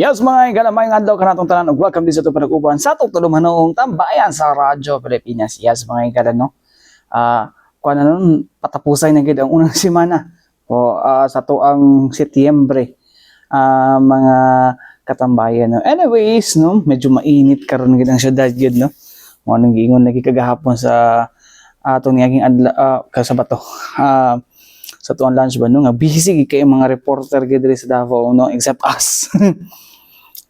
Yes mga galamay nga adlaw kanatong tanan ug welcome din sa panaguban sa tulumhanong tambayan sa Radyo Pilipinas. Yes mga galan no. Kuan na nun patapusay na gid ang unang semana o sa tuang Setyembre. Mga katambayan no. Anyways no, medyo mainit karon gid ang syudad gid no. Mo nang giingon lagi kagahapon sa atong niaging adlaw kasabato. Sa tuang lunch ba no nga busy kay mga reporter gid diri sa Davao no except us.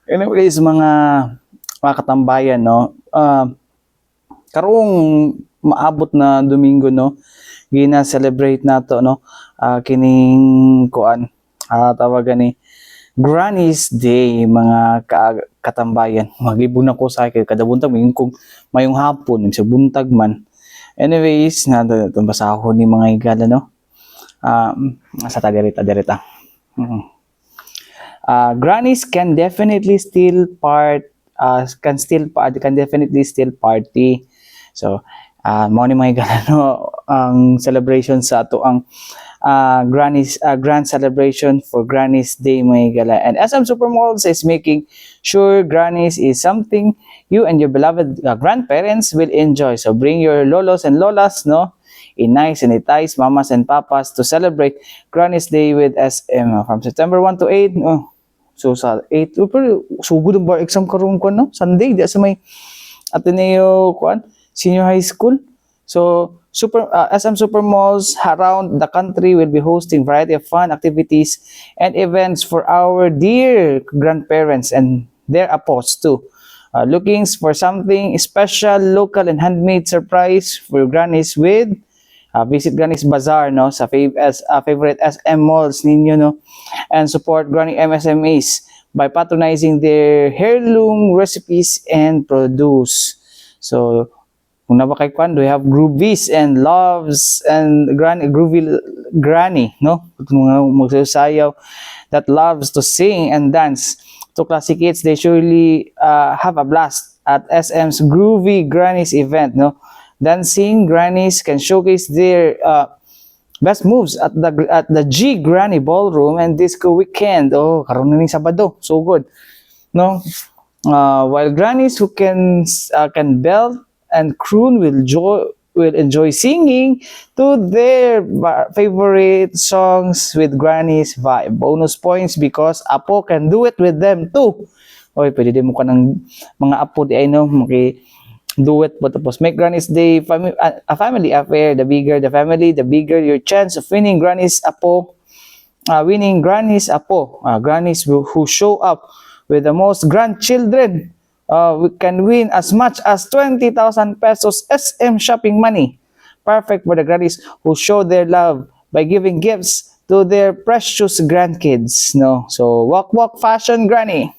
Anyways mga katambayan no karong maabot na Domingo no gina-celebrate nato no kining kuan tawagan ni Granny's Day mga katambayan. Maglibon ako sa kay kada buntag kung mayong hapon sa buntag man. Anyways na itong basahon ni mga igala no. Sa tadirita. Grannies can definitely still definitely still party. So mo ni mga igala ang celebration sa ato ang Granny's grand celebration for Granny's Day mga igala. And SM Supermalls is making sure Grannies is something you and your beloved grandparents will enjoy. So bring your lolos and lolas no inay, sanitize, mamas and papas to celebrate Granny's Day with SM from September 1 to 8. So sa 8, pero sugod ang bar exam karon ko no? Sunday, di sa may Ateneo kuan, senior high school. So SM Supermalls around the country will be hosting variety of fun activities and events for our dear grandparents and their apos too. Looking for something special, local and handmade surprise for grannies with visit Granny's Bazaar no sa favorite SM malls ninyo no and support Granny MSMEs by patronizing their heirloom recipes and produce. So kung nabakay kwan do we have Groovies and Loves and Groovy Granny no mga magsayaw that loves to sing and dance to classic hits. They surely have a blast at SM's Groovy Grannies event no. Dancing grannies can showcase their best moves at the G Granny Ballroom and Disco Weekend. Oh, karon na ning Sabado. So good. No? While grannies who can belt and croon will enjoy singing to their favorite songs with grannies vibe. Bonus points because apo can do it with them too. Oy, pwede din mo ka ng mga apo di ay no, do it but tapos make Granny's Day a family affair. The bigger the family, the bigger your chance of winning Granny's Apo. Grannies who show up with the most grandchildren we can win as much as 20,000 pesos SM shopping money. Perfect for the grannies who show their love by giving gifts to their precious grandkids. No, so walk fashion granny.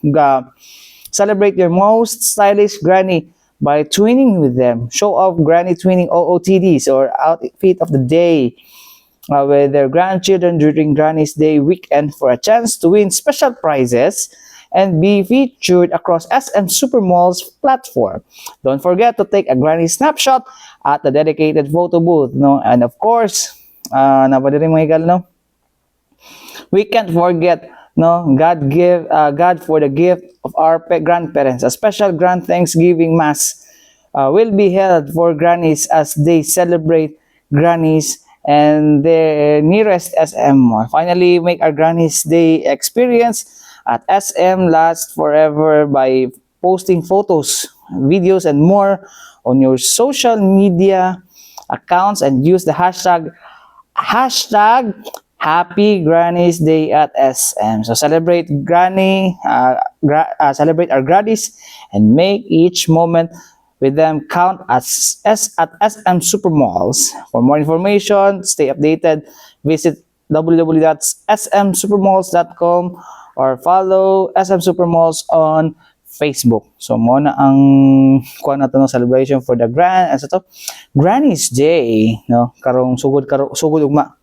Celebrate your most stylish granny by twinning with them. Show off granny twinning OOTDs or outfit of the day with their grandchildren during Granny's Day weekend for a chance to win special prizes and be featured across SM Supermalls platform. Don't forget to take a granny snapshot at the dedicated photo booth. No? And of course, no? We can't forget no God for the gift of our grandparents. A special grand Thanksgiving mass will be held for grannies as they celebrate grannies and their nearest SM. Finally, make our Granny's Day experience at SM last forever by posting photos, videos and more on your social media accounts and use the hashtag Happy Granny's Day at SM. So celebrate celebrate our grannies and make each moment with them count at SM Supermalls. For more information, stay updated, visit www.smsupermalls.com or follow SM Supermalls on Facebook. So mo na ang kuan nato no celebration for the Granny's Day no karong sugod ugma.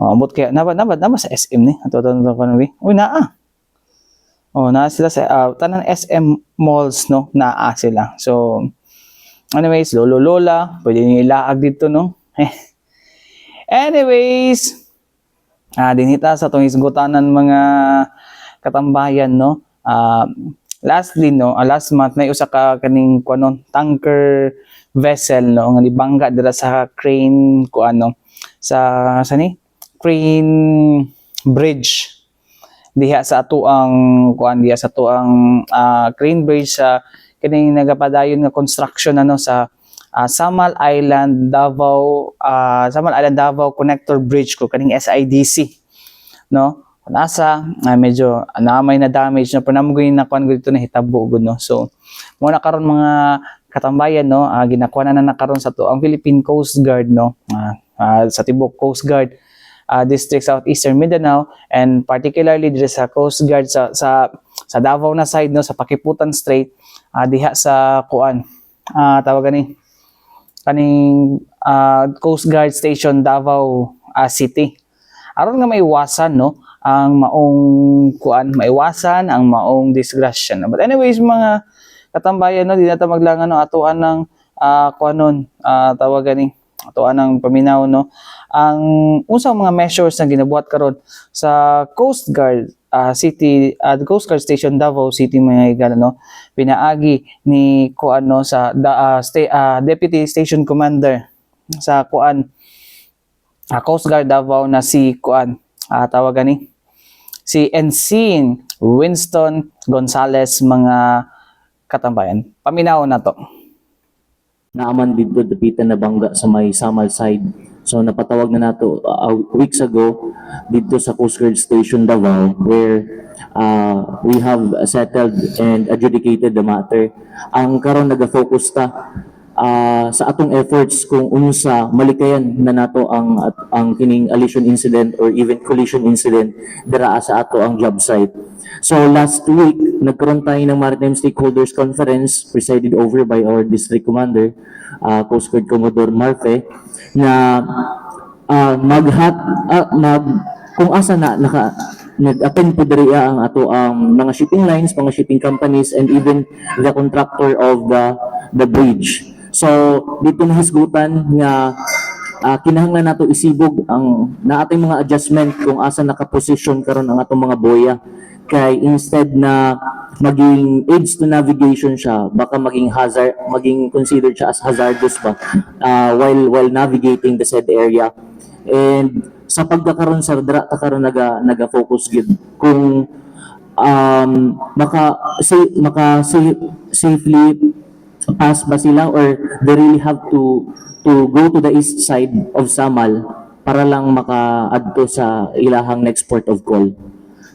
Ambot kaya naba sa SM ni ato kanwi. Uy naa. Naa sila sa tanan SM malls no, naa sila. So anyways, lolo lola, pwede niyo ilaag dito no. Anyways, dinita sa tong isgutanan mga katambayan no. Lastly no, last month na usa ka kaning kuanon tanker vessel no nga nibangga dira sa crane sa ni crane bridge diha sa atuang crane bridge sa kining nagapadayon nga construction sa Samal Island Davao Connector Bridge ko kaning SIDC no nasa medyo may na damage na panamgoy na kuan dito na hitabo gud no. So mo na karon mga katambayan no, ginakuha na nakaron sa to ang Philippine Coast Guard no, sa tibok Coast Guard District Southeastern Mindanao, and particularly dito sa Coast Guard sa Davao na side no, sa Pakiputan Strait, diha sa tawagan ni kaning Coast Guard Station Davao City. Aron nga maiwasan no ang maong disgrasya. But anyways mga katambayan no, di na ta maglangan no atuan ng tawagan ni atuan ng paminaw no ang unsang mga measures na ginabuhat karon sa Coast Guard Coast Guard Station Davao City mga igala no, pinaagi ni sa Deputy Station Commander sa Coast Guard Davao na si tawagan ni si Ensign Winston Gonzales mga katambayan. Paminaw na to. Naaman dito dapitan na bangga sa may Samal side. So napatawag na nato weeks ago dito sa Coast Guard Station Davao where we have settled and adjudicated the matter. Ang karon naga-focus ta sa atong efforts kung unsa malikayan na nato ang kining allision incident or even collision incident dira sa ato ang job site. So last week nagkaroon tayo ng Maritime Stakeholders Conference presided over by our District Commander Coast Guard Commodore Marfe na kung asa nag-attend po diri ang ato ang mga shipping lines, mga shipping companies, and even the contractor of the bridge. So dito nahisgutan nga kinahanglan nato isibog ang ating mga adjustment kung asa nakaposisyon karon ang atong mga boya, kay instead na maging aids to navigation siya, baka maging considered siya as hazardous pa while navigating the said area. And sa pagkakaroon sa dira ta karon naga-focus gid kung safely pass ba sila or they really have to go to the east side of Samal para lang maka-adto sa ilahang next port of call.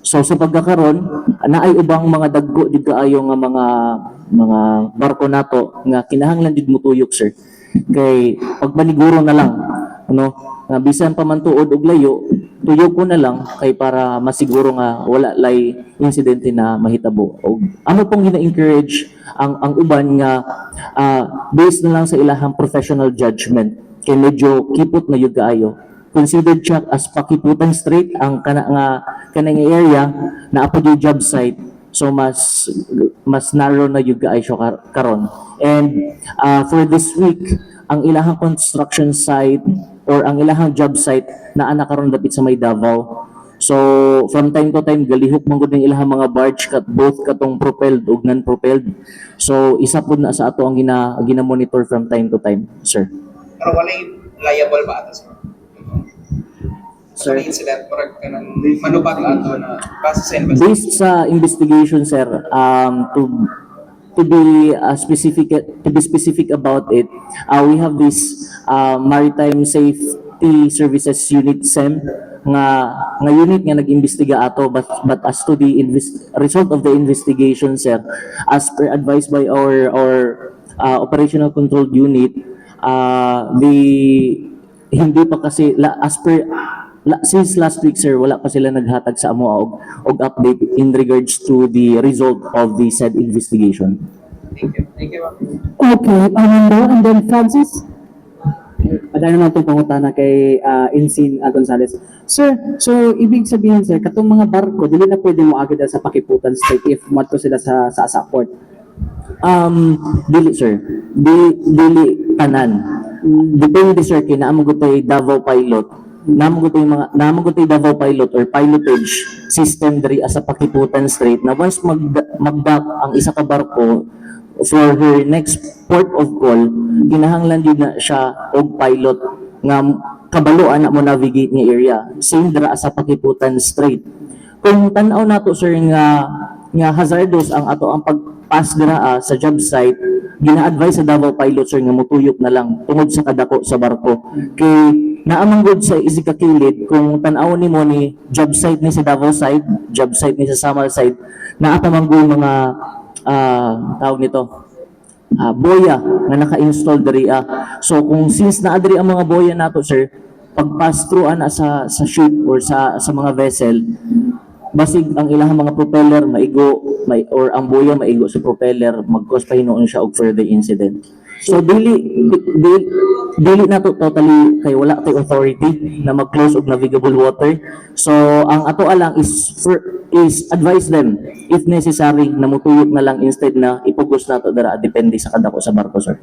So sa pagkakaroon naay ubang mga dagko dito ayo nga mga barko nato nga kinahanglan jud mo tuyok, sir. Kay pagpaniguro na lang nga bisan pa man tuod og layo, tuyok ko na lang kay para masiguro nga wala lay insidente na mahitabo. Og ano pong gina-encourage ang uban nga based na lang sa ilahang professional judgment kay medyo kipot na yug kaayo. Considered siya as Pakiputan Strait ang kanang area na apo yung job site, so mas narrow na yung kaayo karon. And for this week ang ilahang construction site or ang ilahang job site na karon dapit sa may Davao. So from time to time galihok man gud ang ilahang mga barge both katong propelled ug non-propelled. So isa pud na sa ato ang gina-monitor from time to time, sir. Pero walay liable ba ato, sir? Sir, incident parang kanang malubag ato na base sa investigation. based sa investigation, sir, to be specific about it, we have this Maritime Safety Services Unit SEM nga unit nga nag-imbestiga ato, but as to the result of the investigation, sir, as per advised by our operational control unit, hindi pa kasi since last week, sir, wala pa sila naghatag sa amo og update in regards to the result of the said investigation. Thank you. Thank you, ma'am. Okay, Armando, and then Francis. Ada naman itong pangutana kay Ensign Gonzales. Sir, so ibig sabihin, sir, katong mga barko, dili na pwede mo agad sa Pakiputan Strait if mato sila sa port? Dili, sir. Dili tanan. Depende, sir, kinaamog tay Davao pilot namang ko yung Davao pilot or pilotage system diri sa Pakiputan Strait na once magdock ang isa ka barko for her next port of call, kinahanglan din na siya og pilot nga kabaluan na mo navigate nga area. Same dira sa Pakiputan Strait. Kung tan-aw nato sir nga hazardous ang ato ang pagpass dira sa job site, gina-advise sa Davao pilot sir nga motuyok na lang tungod sa kadako sa barko. Kay naamang good sa easy kakilid kung tan-aw nimo ni job site ni sa Davao side, job site ni sa Samal side, naa pa man gyud mga tawag nito boya nga naka-install diri. So kung since naa diri ang mga boya nato sir, pag pass through ana sa ship or sa mga vessel, basig ang ilahang mga propeller maigo or ang boya maigo sa propeller, mag-cause pa hinuon siya og further incident. So dili na to totally kay wala tay authority na mag-close og navigable water. So ang ato lang is advise them if necessary na mutuyok na lang instead na ipugos nato dara depende sa kadako sa barko sir.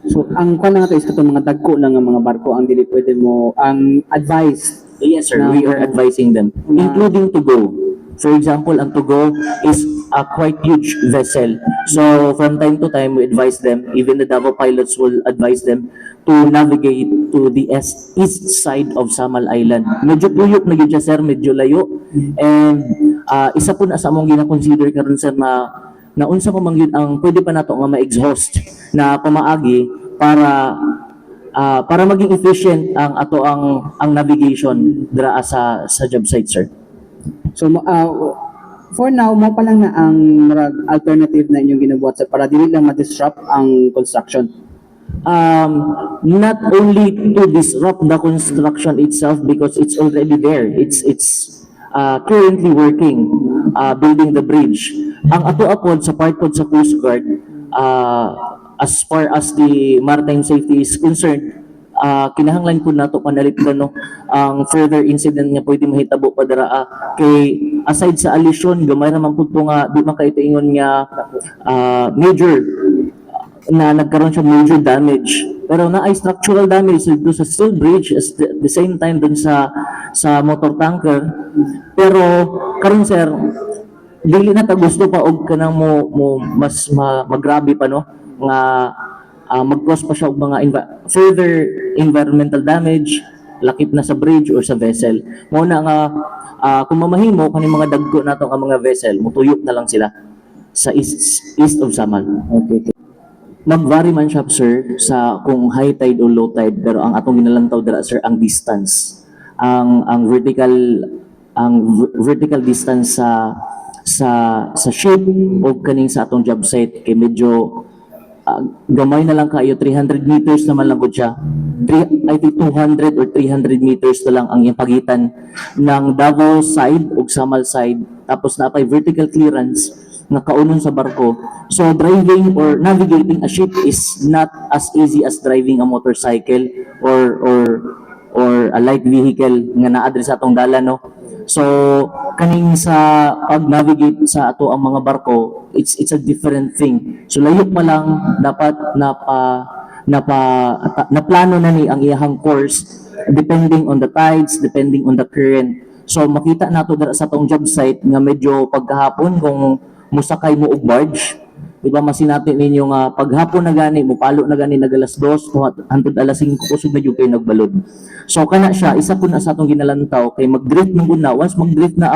So ang kuan nga to is katong mga dagko lang nga mga barko ang dili pwede mo ang advice. Yes sir, we are advising them including to go. For example, ang to go is a quite huge vessel. So from time to time we advise them, even the Davao pilots will advise them to navigate to the east side of Samal Island. Medyo tuyok na yun siya sir, medyo layo. And isa po na sa among gina-consider karon sir na unsa pa man yun ang pwede pa nato nga ma-exhaust na pamaagi para maging efficient ang ato ang navigation dira sa job site sir. So for now mo pa lang na ang alternative na inyong ginabuhat sa para dili lang ma-disrupt ang construction. Not only to disrupt the construction itself because it's already there. It's currently working, building the bridge. Ang ato apod sa part pod sa Coast Guard, as far as the maritime safety is concerned, kinahanglan po nato panalit no ang further incident nga pwede mahitabo pa dara kay aside sa alisyon gamay naman pud nga di man kay ingon nga major na nagkaroon siya major damage pero na ay structural damage do sa steel bridge at the same time dun sa motor tanker. Pero karon sir dili na ta gusto pa og kanang mo mas magrabe pa no nga mag-cause pa siya og mga further environmental damage lakip na sa bridge or sa vessel. Mo na nga kung mamahimo kani mga dagko nato nga mga vessel mutuyok na lang sila sa east of Samal. Okay. Mag-vary man siya sir sa kung high tide o low tide pero ang atong ginalantaw dira sir ang distance. Ang vertical distance sa ship o kaning sa atong job site kay medyo gamay na lang kayo 300 meters naman lang gud siya. I think 200 or 300 meters na lang ang pagitan ng Davao side ug Samal side tapos na pay vertical clearance na kaunon sa barko. So driving or navigating a ship is not as easy as driving a motorcycle or a light vehicle nga naa sa atong dalan no. So kaning sa pag-navigate sa ato ang mga barko, it's a different thing. So layo pa lang dapat na plano na ni ang iyang course depending on the tides, depending on the current. So makita nato dira sa atong job site nga medyo pagkahapon kung musakay mo og barge, di ba masinati ninyo nga paghapon na gani mupalo na gani nagalas 2 hangtod alas 5 kusog na jud kay nagbalod. So kana siya isa po na sa atong ginalantaw kay mag-drift man gud na once mag-drift na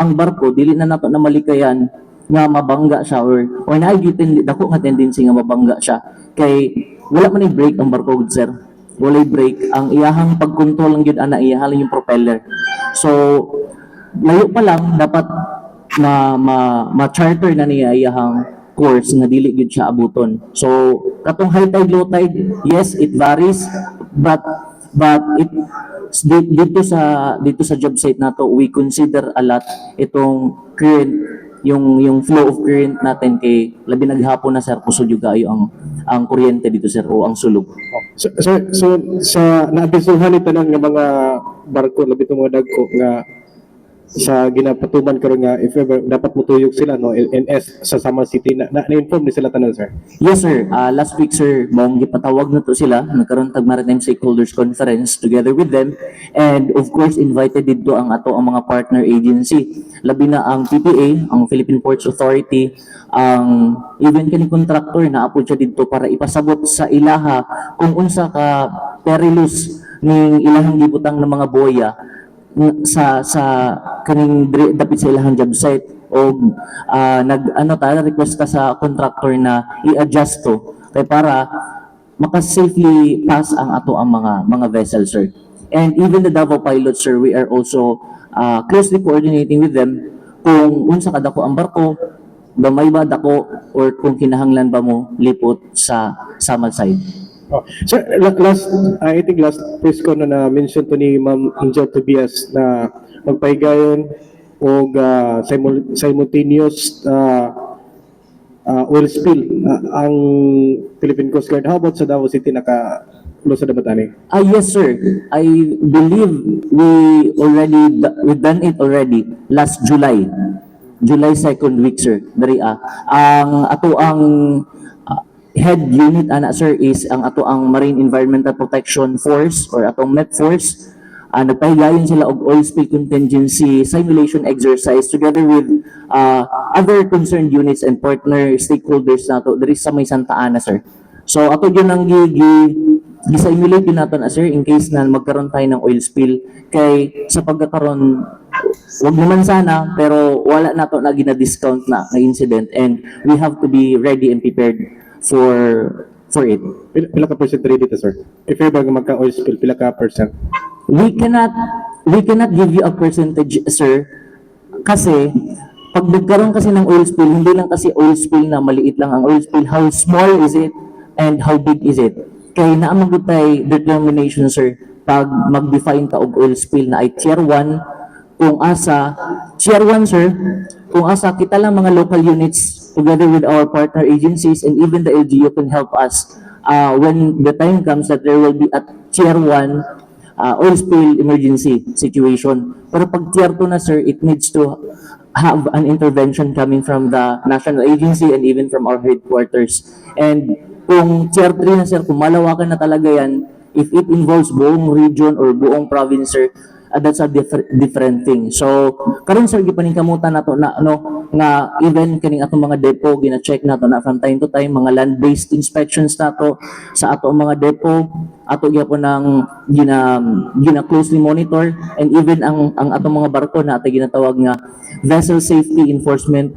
ang barko dili na nato na malikayan nga mabangga siya or naay dako nga tendency nga mabangga siya kay wala man ni brake ang barko gud sir. Walay brake ang iyahang pagkontrol lang gyud ana iyahalin yung propeller. So layo pa lang dapat ma-charter na niya iyahang course nga dili gyud siya abuton. So katong high tide low tide, yes it varies but it dito sa job site nato we consider a lot itong current yung flow of current natin kay labi naghapon na sir kusog yung kayo ang kuryente dito sir o ang sulog. So sa naabisuhan ito ng mga barko labi itong mga dagko nga sa ginapatuman karon nga if ever dapat mutuyog sila no LNS sa Samar City na-inform ni sila tanan sir. Yes sir, last week sir, mong gipatawag na to sila, nagkaroon tag Maritime Stakeholders Conference together with them, and of course invited dito ang mga partner agency, labi na ang PPA, ang Philippine Ports Authority, ang even kani contractor na apod siya dito para ipasabot sa ilaha kung unsa ka perilous ning ilahang gibutang ng mga boya sa kaning dapit sa ilahang job site, o request ka sa contractor na i-adjust to kay para maka-safely pass ang mga vessels sir. And even the Davao pilot sir, we are also closely coordinating with them kung unsa kadako ang barko, gamay ba dako, or kung kinahanglan ba mo lipot sa Samal side. Oh. Sir, I think last press ko na mention to ni Ma'am Angel Tobias na magpahigayon og simultaneous oil spill ang Philippine Coast Guard. How about sa Davao City naka-ulo sa dabatani? Yes sir, I believe we've done it already last July 2nd week sir. Dari ang head unit sir is ang Marine Environmental Protection Force or atong MEP Force. Nagpahigayon sila og oil spill contingency simulation exercise together with other concerned units and partner stakeholders nato diri sa may Santa Ana sir. So ato yun ang gi-simulate din nato sir in case na magkaroon tayo ng oil spill, kay sa pagkakaroon wag naman sana pero wala nato na gina-discount na incident, and we have to be ready and prepared for it. Pila ka percent ready to sir? If ever magka-oil spill, pila ka percent? We cannot give you a percentage sir, kasi pag nagkaroon kasi ng oil spill, hindi lang kasi oil spill na maliit lang ang oil spill, how small is it and how big is it? Kaya naamagod tayo determination sir pag mag-define ka og oil spill na ay tier 1, kung asa tier 1 sir, kung asa kita lang mga local units together with our partner agencies and even the LGU can help us when the time comes that there will be a tier 1 oil spill emergency situation. Pero pag tier 2 na sir, it needs to have an intervention coming from the national agency and even from our headquarters. And kung tier 3 na sir, kung malawakan na talaga yan, if it involves buong region or buong province sir, that's a different thing. So karon sir gipaningkamutan nato na nga even kaning atong mga depo gina-check nato na from time to time, mga land-based inspections nato sa atong mga depo, ato gyapon nang gina closely monitor, and even ang atong mga barko na ato ginatawag nga vessel safety enforcement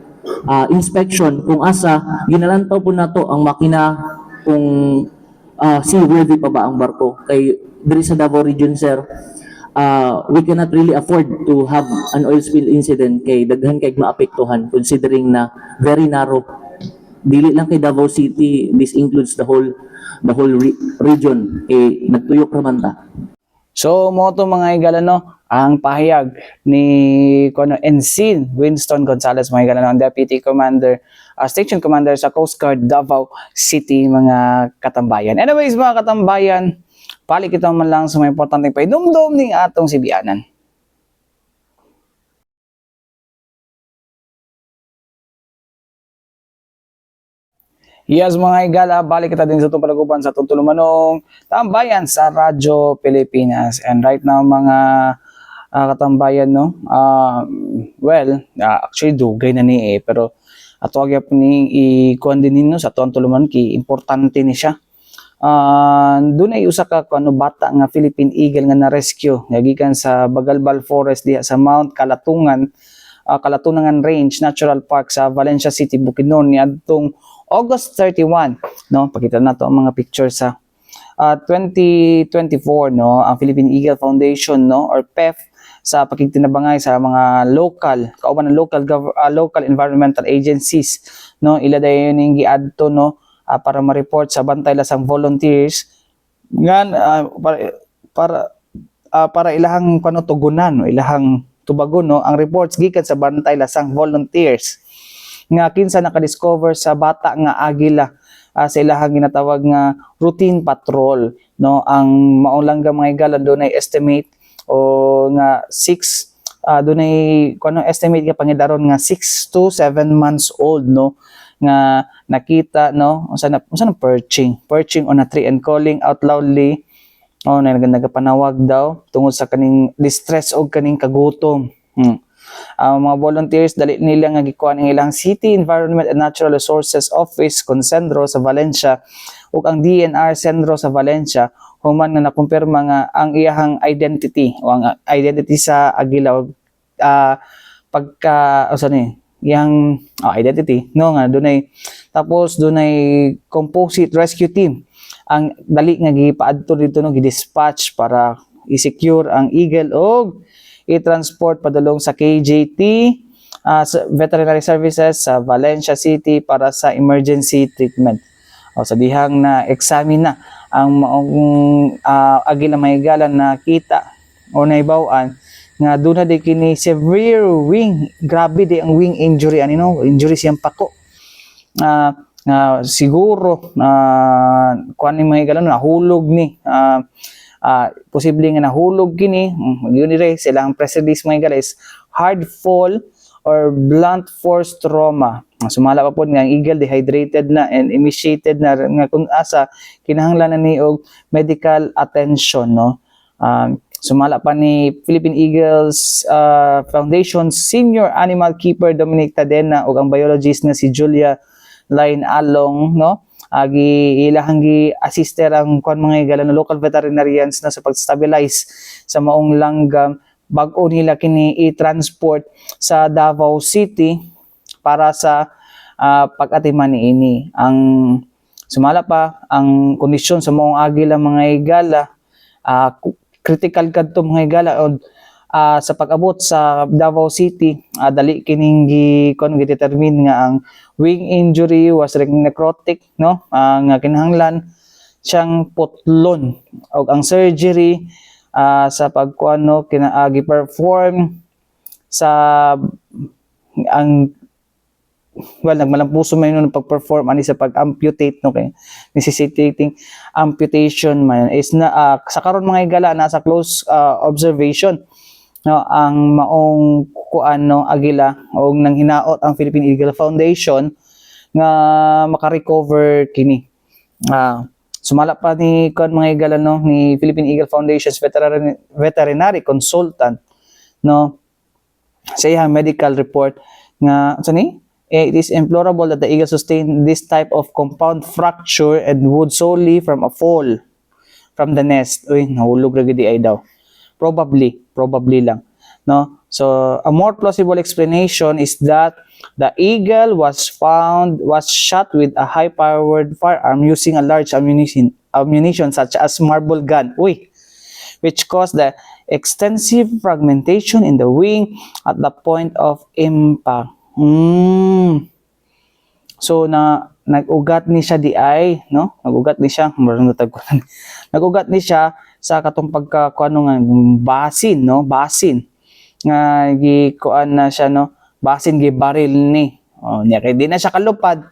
inspection, kung asa ginalantaw po nato ang makina kung seaworthy pa ba ang barko. Kay diri sa Davao region sir, we cannot really afford to have an oil spill incident kay daghan kay maapektuhan, considering na very narrow. Dili lang kay Davao City, this includes the whole region. Nagtuyok raman ta. So mo to mga higala ang pahayag ni Ensign Winston Gonzales, mga higala Deputy Commander, Station Commander sa Coast Guard Davao City, mga katambayan. Anyways mga katambayan, palik kita man lang sa mga importanteng paidumdum ning atong sibianan. Yes mga higala, balik kita din sa itong palagupan sa itong tulumanong tambayan sa Radyo Pilipinas. And right now mga katambayan actually dugay na ni pero ato agya po ni ikuan din ninyo sa itong tuluman ki importante ni siya. Doon ay usa ka bata nga Philippine Eagle nga na-rescue gikan sa Bagalbal Forest diha sa Mount Kalatungan Range Natural Park sa Valencia City, Bukidnon niadtong August 31. Pakita na to ang mga pictures sa 2024 ang Philippine Eagle Foundation or PEF sa pagkikinabangay sa mga kauban ng local environmental agencies ila dayon ning giadto para ma-report sa bantay lasang volunteers ngan para ilahang tugunan ilahang tubagon ang reports gikan sa bantay lasang volunteers nga kinsa nakadiscover sa bata nga agila sa ilahang ginatawag nga routine patrol ang maulangga mga higala doon ay estimate o nga 6 dunay kuno estimate nga pangidaron nga 6 to 7 months old, no, nga nakita, no, unsa na perching on a tree and calling out loudly, na nagapanawag daw tungod sa kaning distress o kaning kagutom. Ang mga volunteers dali nila nga gikuan ang ilang City Environment and Natural Resources Office Consendro sa Valencia ug ang DNR Sendro sa Valencia human nga nakumpirma nga ang iyahang identity o ang identity sa Agila pagka iyang identity, no, nga dunay tapos dunay composite rescue team ang dali nga gipaadto dito, no, gidispatch para i-secure ang Eagle o i-transport padulong sa KJT sa Veterinary Services sa Valencia City para sa emergency treatment. O sa dihang na examine na ang maong Agila Maygala na kita o naibawan nga doon na di kini severe wing, grabe di ang wing injury, injury siyang pako. Siguro kuan ni Maygala nahulog ni posible nga nahulog kini, yun dire silang press release Maygala is hard fall or blunt force trauma. Sumala pa po nga ang Eagle dehydrated na and emaciated na nga kung asa kinahanglan na ni og medical attention, no. Sumala pa ni Philippine Eagles Foundation Senior Animal Keeper Dominic Tadena ug ang biologist na si Julia Line Along, no. Ilahang gi-assister ang kuan mga igala na local veterinarians na sa pag-stabilize sa maong langgam bag-o nila kini i-transport sa Davao City para sa pag-atiman niini. Ang sumala pa ang kondisyon sa maong agila mga igala, critical kadto mga igala o sa pag-abot sa Davao City, dali kining gi-determine nga ang wing injury was necrotic, no, nga kinahanglan siyang putlon og ang surgery sa pagkuano gi-perform sa ang nagmalampuso man yun pag-perform ani sa pag-amputate, no, kay necessitating amputation man is na sa karon mga igala nasa close observation, no, ang maong kuano Agila og nang hinaot ang Philippine Eagle Foundation nga maka-recover kini. Sumala pa ni mga igala, no, ni Philippine Eagle Foundation's veterinary consultant, no, sa iyang medical report nga it is implorable that the eagle sustain this type of compound fracture and would solely from a fall from the nest. Uy, nahulog ra gid ay daw. Probably lang, no. So a more plausible explanation is that the eagle was shot with a high-powered firearm using a large ammunition such as marble gun, which caused the extensive fragmentation in the wing at the point of impact. So nag-ugat ni siya di ay, no? Nag-ugat ni siya Nag-ugat ni siya sa katong pagkakuano nga basin, no? Basin nga gikuan na siya, no? Basin gi baril ni. Niya kay di na siya kalupad.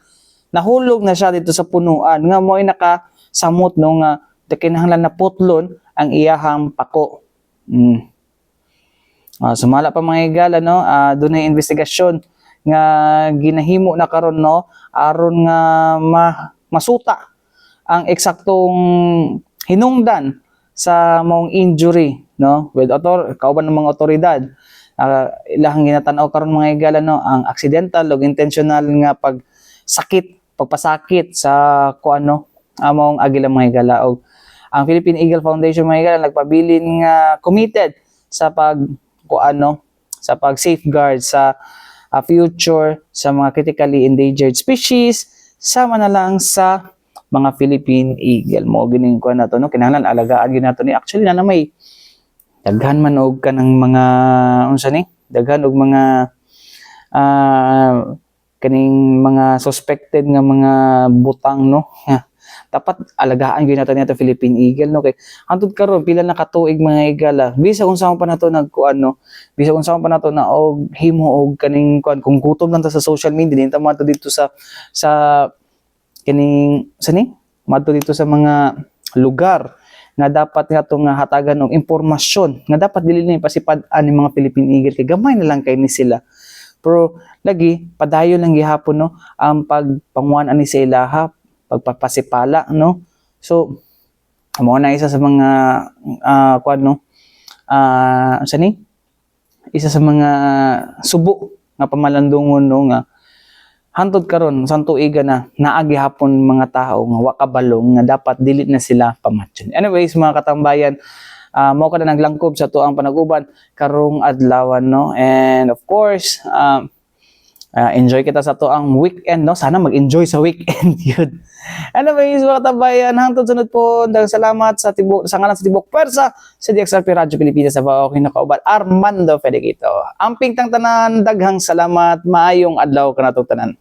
Nahulog na siya dito sa punuan nga mo'y nakasamot, no, nga kinahanglan na putlon ang iyahang pako. Sumala pa mga igala, no, dunay investigasyon nga ginahimo na karon, no, aron nga masuta ang eksaktong hinungdan sa maong injury, no, with kauban ng mga otoridad. Ilahang ginatanaw karon mga igala, no, ang accidental o intentional nga pagpasakit sa kuano among Agila mga igala. Og ang Philippine Eagle Foundation mga igala nagpabilin nga committed sa sa pag-safeguard sa future sa mga critically endangered species sama na lang sa mga Philippine Eagle. Mo gining kuan nato, no, kinahanglan alagaan gyud nato ni. Actually na may daghan man og kanang mga daghan og mga kaning mga suspected nga mga butang, no. Dapat alagaan gyud nato niya Philippine Eagle, no, kay antud karon pila na katuig mga igala bisa unsa pa nato nagkuan, no, bisa unsa pa nato na og himo og kaning kuan kung gutom lang ta sa social media dinta mo dito sa kining madto dito sa mga lugar nga dapat nga itong hatagan ng impormasyon nga dapat dili na ipasipad-an ng mga Philippine Eagle kay gamay na lang kay ni sila. Pero lagi padayon lang gihapon no ang pagpanguan ani sa ilaha, pagpapasipala no. So mo na isa sa mga kuan no isa sa mga subo nga pamalandungon no nga hantod karon sa tuiga na naagi hapon mga tao nga wa kabalong nga dapat dili na sila pamatyon. Anyways mga katambayan, mao kada naglangkob sa tuang panag-uban karong adlawan no. And of course, enjoy kita sa tuang weekend no. Sana mag-enjoy sa weekend yun. Anyways mga katambayan, hangtod sunod po daghang salamat sa ngalan sa Tibok Pwersa sa DXRP Radyo Pilipinas sa Bao kinakaubal Armando Fedequito. Amping tang tanan, daghang salamat, maayong adlaw kanatong tanan.